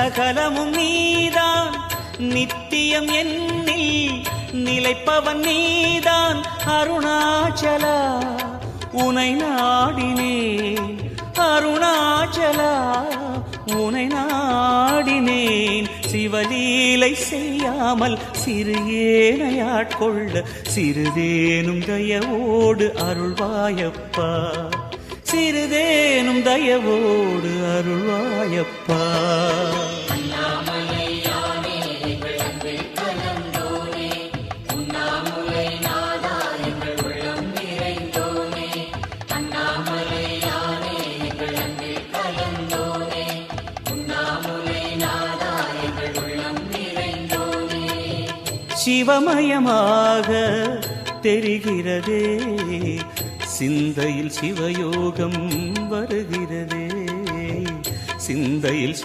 சகலமும் நீதான் நித்தியம் என்னில் நிலைப்பவன் நீதான் அருணாச்சலா உனை நாடினேன் அருணாச்சலா உனை நாடினேன் சிவலீலை செய்யாமல் சிறு ஏனையாட்கொள்ள சிறிதேனும் தயவோடு அருள்வாயப்பா சிறிதேனும் தயவோடு அருள்வாயப்பா சிவமயமாக தெரிகிறதே சிந்தையில் சிவயோகம் வருகிறதே சிந்தையில்